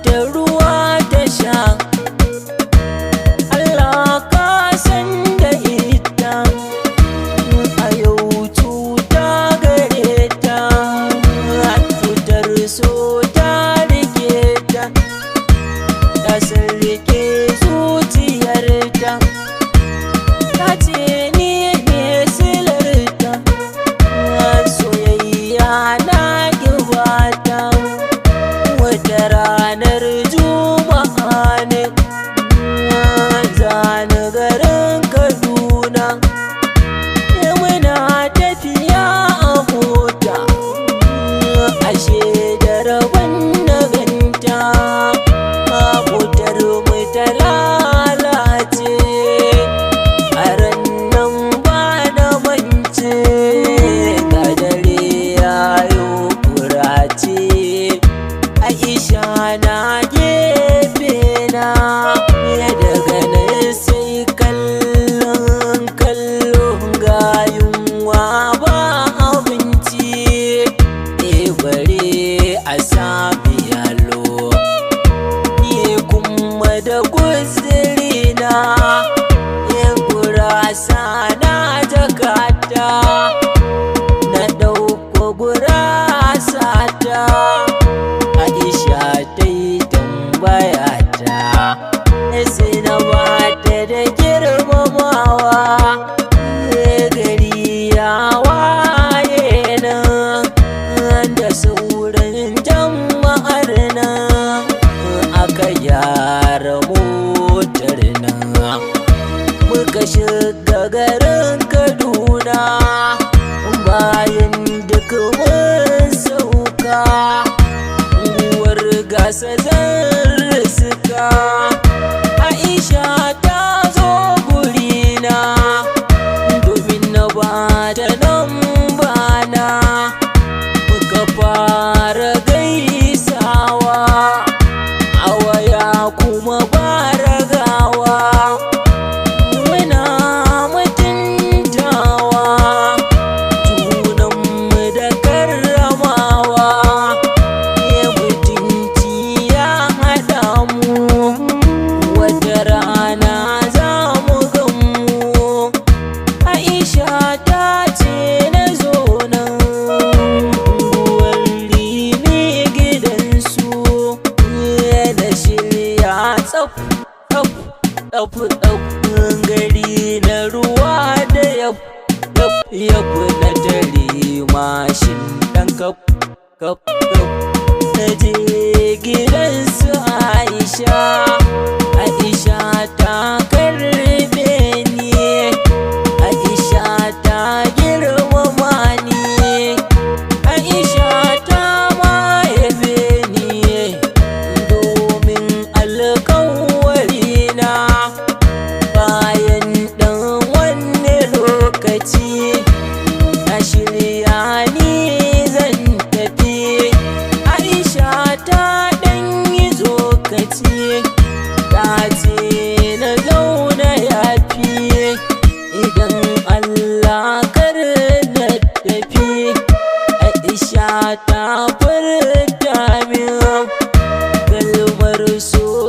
ta ruwa ta sha. Allah ka san da ita, a yau cuta gare ta, cutar so ta rike ta, ta sarrike zuciyarta. Ta ce ni ne silarta, soyayya na gibata. Wata ranar juma'a ne, zani garin Kaduna, muna tafiya a mota, ashe da rabon na ganta, motar mu ta lalace. A ran nan ba na mance, ga dare yayo kurace. Aisha na gefe na, daga nan sai kallon ga yunwa ba abinci, bare a sami yalo. Ni kuma da guzuri na, gurasa na jakata, na ɗauko gurasa ta. Aisha ta yi tambaya ta, sai na bata da girmamawa. Gari ya waye nan, da sauran jama'ar nan, aka gyara motar nan, muka shiga garin Kaduna. Bayan duk mun sauka, gasa zan riska, Aisha ta zo gurina, domin na bata lambana. Muka fara gaisawa, a waya kuma ba ragawa, muna mutuntawa junanmu da karramawa. Wata rana za mu gamu, Aisha ta ce na zo nan, wali ne gidansu. Da shirya tsaf tsaf tsaf tsaf, gari na ruwa da yaf na tare mashin ɗan kaf kaf kaf. Na je gidansu Aisha, Aisha ta karbe ni, Aisha ta girmama ni, Aisha ta ma yabe ni, domin alƙawarina. Bayan ɗan wani lokaci, na shirya ni zan tafi. Aisha ta ɗan yi tsokaci, ta ce na zauna yafi, idan Allah kar na tafi. Aisha ta furta min kalmar so